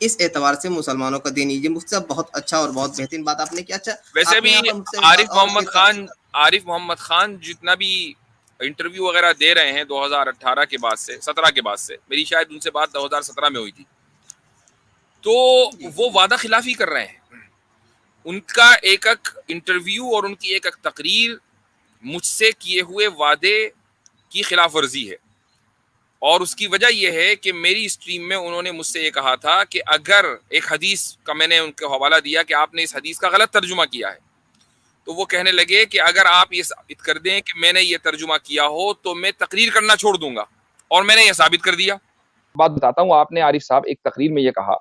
اس اعتبار سے مسلمانوں کا دین. یہ مفتی صاحب بہت اچھا اور بہت بہترین بات آپ نے کیا. اچھا ویسے بھی عارف محمد خان جتنا بھی انٹرویو وغیرہ دے رہے ہیں 2018 کے بعد سے 17 کے بعد سے, میری شاید ان سے بات 2017 میں ہوئی تھی, تو وہ وعدہ خلافی کر رہے ہیں. ان کا ایک انٹرویو اور ان کی ایک تقریر مجھ سے کیے ہوئے وعدے کی خلاف ورزی ہے, اور اس کی وجہ یہ ہے کہ میری اسٹریم میں انہوں نے مجھ سے یہ کہا تھا کہ اگر ایک حدیث کا میں نے ان کو حوالہ دیا کہ آپ نے اس حدیث کا غلط ترجمہ کیا ہے, تو وہ کہنے لگے کہ اگر آپ یہ ثابت کر دیں کہ میں نے یہ ترجمہ کیا ہو تو میں تقریر کرنا چھوڑ دوں گا, اور میں نے یہ ثابت کر دیا. بات بتاتا ہوں, آپ نے عارف صاحب ایک تقریر میں یہ کہا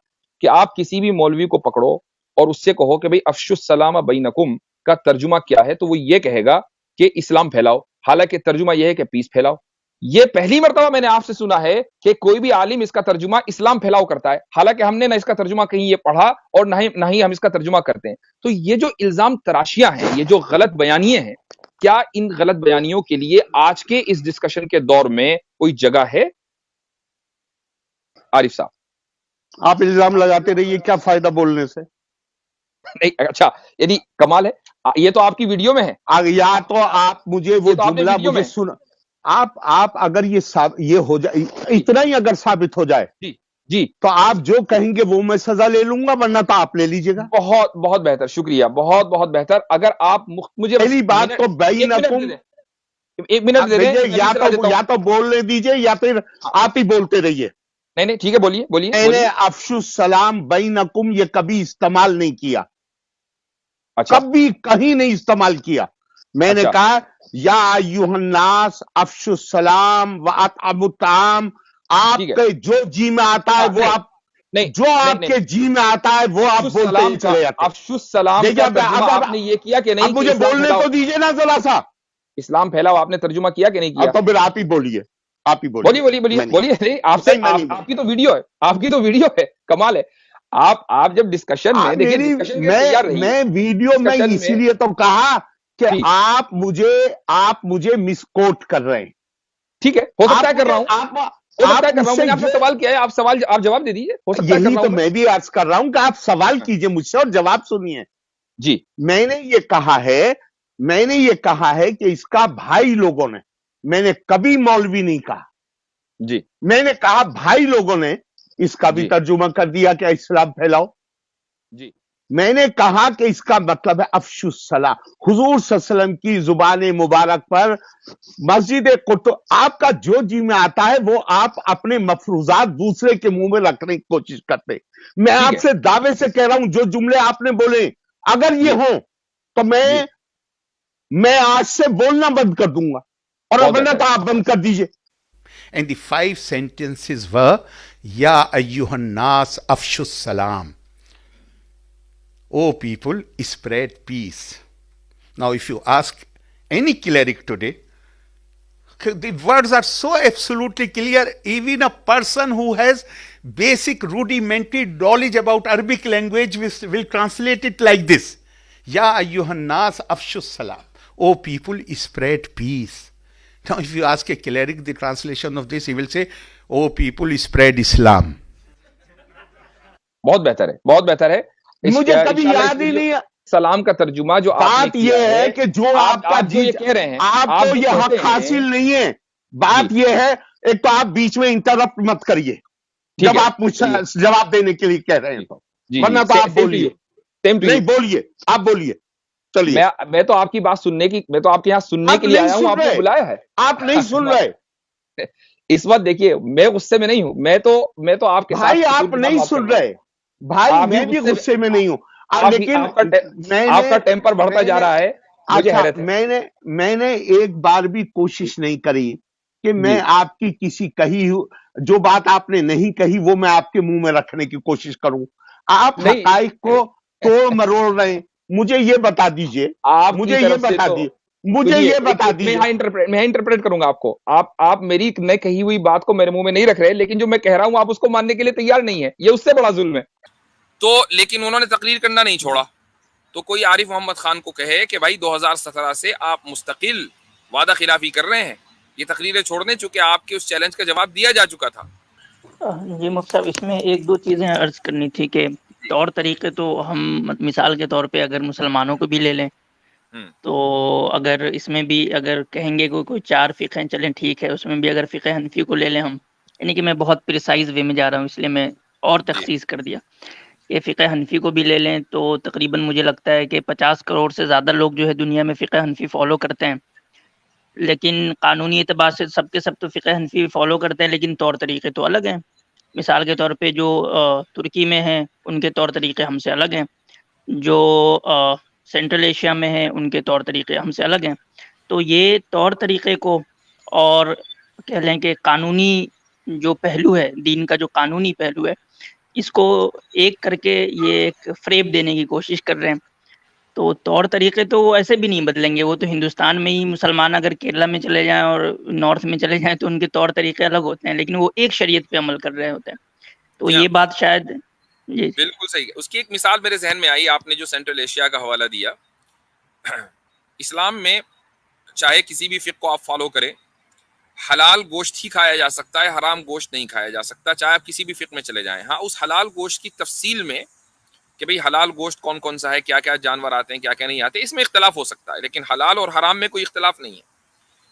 کہ آپ کسی بھی مولوی کو پکڑو اور اس سے کہو کہ بھئی افشوا السلام بینکم کا ترجمہ کیا ہے, تو وہ یہ کہے گا کہ اسلام پھیلاؤ, حالانکہ ترجمہ یہ ہے کہ پیس پھیلاؤ. یہ پہلی مرتبہ میں نے آپ سے سنا ہے کہ کوئی بھی عالم اس کا ترجمہ اسلام پھیلاؤ کرتا ہے, حالانکہ ہم نے نہ اس کا ترجمہ کہیں یہ پڑھا اور نہ ہی ہم اس کا ترجمہ کرتے ہیں. تو یہ جو الزام تراشیاں ہیں, یہ جو غلط بیانیے ہیں, کیا ان غلط بیانیوں کے لیے آج کے اس ڈسکشن کے دور میں کوئی جگہ ہے؟ عارف صاحب آپ الزام لگاتے رہیے, کیا فائدہ بولنے سے؟ نہیں, اچھا یعنی کمال ہے, یہ تو آپ کی ویڈیو میں ہے. یا تو آپ مجھے وہ جملہ مجھے سن, آپ اگر یہ ہو جائے, اتنا ہی اگر ثابت ہو جائے جی تو آپ جو کہیں گے وہ میں سزا لے لوں گا, ورنہ تو آپ لے لیجیے گا. بہت بہت بہتر, شکریہ, بہت بہت بہتر. اگر آپ مجھے پہلی بات تو بینکم, ایک منٹ دے دیں, یا تو بولنے دیجیے یا پھر آپ ہی بولتے رہیے. نہیں ٹھیک ہے, بولیے میں نے افشوا السلام بینکم یہ کبھی استعمال نہیں کیا, کبھی کہیں نہیں استعمال کیا. میں نے کہا یا ایھا الناس افشوا السلام واطعموا الطعام, آپ کے جو جی میں آتا ہے وہ آپ, جو آپ کے جی میں آتا ہے وہ آپ بولتے ہی چلے جاتے. افشوا السلام کا ترجمہ آپ نے یہ کیا کہ نہیں؟ مجھے بولنے تو دیجیے نا ذرا سا. اسلام پھیلاؤ آپ نے ترجمہ کیا کہ نہیں کیا؟ تو پھر آپ ہی بولیے, آپ ہی بولیے. آپ کی تو ویڈیو ہے, آپ کی تو ویڈیو ہے, کمال ہے. آپ جب ڈسکشن میں دیکھیں, میں ویڈیو میں اسی لیے تو کہا کہ آپ مجھے مس کوٹ کر رہے ہیں. ٹھیک ہے, ہو سکتا ہے کر رہا ہوں, میں نے آپ سے سوال کیا ہے, آپ جواب دے دیجیے. یہی تو میں بھی عرض کر رہا ہوں کہ آپ سوال کیجئے مجھ سے اور جواب سنیے. جی, میں نے یہ کہا ہے کہ اس کا بھائی لوگوں نے, میں نے کبھی مولوی نہیں کہا, جی میں نے کہا بھائی لوگوں نے اس کا بھی ترجمہ کر دیا کہ اسلام پھیلاؤ. جی, میں نے کہا کہ اس کا مطلب ہے افشوا السلام. حضور صلی اللہ علیہ وسلم کی زبان مبارک پر مسجد قدس, آپ کا جو جی میں آتا ہے وہ آپ اپنے مفروضات دوسرے کے منہ میں رکھنے کی کوشش کرتے. میں آپ سے دعوے سے کہہ رہا ہوں جو جملے آپ نے بولے اگر یہ ہوں تو میں آج سے بولنا بند کر دوں گا, اور ورنہ تو آپ بند کر دیجئے. And the 5 sentences were, Ya ayyuhan nas afshu salam. O people, spread peace. Now if you ask any cleric today, the words are so absolutely clear, even a person who has basic rudimentary knowledge about Arabic language will translate it like this. Ya ayyuhan nas afshu salam. O people, spread peace. Now, if you ask a cleric the translation of this, he will say, "Oh, people, spread Islam." بہت بہتر ہے, بہت بہتر ہے. مجھے کبھی یاد ہی نہیں ہے سلام کا ترجمہ جو بات یہ ہے کہ جو آپ کا جی کہہ رہے ہیں, آپ کو یہ حق حاصل نہیں ہے. بات یہ ہے, ایک تو آپ بیچ میں انٹرپٹ مت کریے جب آپ مجھ سے جواب دینے کے لیے کہہ رہے ہیں, تو ورنہ تو آپ بولیے. نہیں بولیے, آپ بولیے. چلیے, میں تو آپ کی بات سننے کی, میں تو آپ کے یہاں سننے کے لیے آیا ہوں, آپ نے بلایا ہے. آپ نہیں سن رہے اس وقت. دیکھیے میں غصے میں نہیں ہوں, میں تو آپ کے ساتھ. بھائی آپ نہیں سن رہے, بھائی میں بھی غصے میں نہیں ہوں, لیکن آپ کا ٹیمپر بڑھتا جا رہا ہے. میں نے ایک بار بھی کوشش نہیں کری کہ میں آپ کی کسی کہی جو بات آپ نے نہیں کہی وہ میں آپ کے منہ میں رکھنے کی کوشش کروں. آپ حقائق کو توڑ مروڑ رہے ہیں. مجھے یہ بتا دیجئے, مجھے یہ بتا دیجئے. میں انٹرپریٹ کروں گا آپ کو. آپ میری نہ کہی ہوئی بات کو میرے منہ میں نہیں رکھ رہے, لیکن جو میں کہہ رہا ہوں آپ اس کو ماننے کے لیے تیار نہیں ہے. یہ اس سے بڑا ظلم ہے. تو لیکن انہوں نے تقریر کرنا نہیں چھوڑا. تو کوئی عارف محمد خان کو کہے کہ بھائی 2017 سے آپ مستقل وعدہ خلافی کر رہے ہیں, یہ تقریریں چھوڑ دیں, چونکہ آپ کے اس چیلنج کا جواب دیا جا چکا تھا. جی مفتی صاحب، اس میں ایک دو چیزیں عرض کرنی تھی کہ طور طریقے تو ہم مثال کے طور پہ اگر مسلمانوں کو بھی لے لیں ہم، تو اگر اس میں بھی اگر کہیں گے کوئی چار فقہیں چلیں ٹھیک ہے، اس میں بھی اگر فقہ حنفی کو لے لیں ہم، یعنی کہ میں بہت پریسائز وے میں جا رہا ہوں اس لیے میں اور جی تخصیص کر دیا کہ فقہ حنفی کو بھی لے لیں تو تقریباً مجھے لگتا ہے کہ 50 کروڑ سے زیادہ لوگ جو ہے دنیا میں فقہ حنفی فالو کرتے ہیں، لیکن قانونی اعتبار سے سب کے سب تو فقہ حنفی فالو کرتے ہیں، لیکن طور طریقے تو الگ ہیں۔ مثال کے طور پہ جو ترکی میں ہیں ان کے طور طریقے ہم سے الگ ہیں، جو سینٹرل ایشیا میں ہیں ان کے طور طریقے ہم سے الگ ہیں۔ تو یہ طور طریقے کو اور کہہ لیں کہ قانونی جو پہلو ہے، دین کا جو قانونی پہلو ہے، اس کو ایک کر کے یہ ایک فریب دینے کی کوشش کر رہے ہیں۔ تو طور طریقے تو وہ ایسے بھی نہیں بدلیں گے، وہ تو ہندوستان میں ہی مسلمان اگر کیرلا میں چلے جائیں اور نارتھ میں چلے جائیں تو ان کے طور طریقے الگ ہوتے ہیں، لیکن وہ ایک شریعت پہ عمل کر رہے ہوتے ہیں۔ تو جی ہاں، یہ بات شاید جی بالکل صحیح ہے۔ اس کی ایک مثال میرے ذہن میں آئی، آپ نے جو سینٹرل ایشیا کا حوالہ دیا، اسلام میں چاہے کسی بھی فقہ کو آپ فالو کریں، حلال گوشت ہی کھایا جا سکتا ہے، حرام گوشت نہیں کھایا جا سکتا، چاہے آپ کسی بھی فقہ میں چلے جائیں۔ ہاں، اس حلال گوشت کی تفصیل میں کہ بھئی حلال گوشت کون کون سا ہے، کیا کیا جانور آتے ہیں، کیا کیا نہیں آتے، اس میں اختلاف ہو سکتا ہے، لیکن حلال اور حرام میں کوئی اختلاف نہیں ہے۔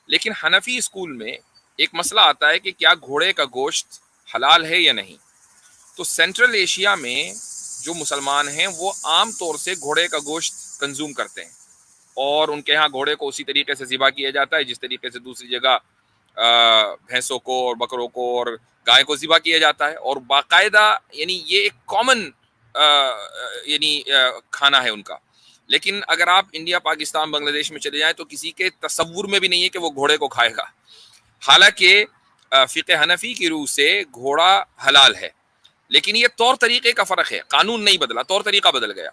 لیکن حنفی اسکول میں ایک مسئلہ آتا ہے کہ کیا گھوڑے کا گوشت حلال ہے یا نہیں۔ تو سینٹرل ایشیا میں جو مسلمان ہیں وہ عام طور سے گھوڑے کا گوشت کنزوم کرتے ہیں، اور ان کے ہاں گھوڑے کو اسی طریقے سے ذبح کیا جاتا ہے جس طریقے سے دوسری جگہ بھینسوں کو اور بکروں کو اور گائے کو ذبح کیا جاتا ہے، اور باقاعدہ یعنی یہ ایک کامن کھانا ہے ان کا۔ لیکن اگر آپ انڈیا، پاکستان، بنگلہ دیش میں چلے جائیں تو کسی کے تصور میں بھی نہیں ہے کہ وہ گھوڑے کو کھائے گا، حالانکہ فقہ حنفی کی روح سے گھوڑا حلال ہے، لیکن یہ طور طریقے کا فرق ہے، قانون نہیں بدلا، طور طریقہ بدل گیا۔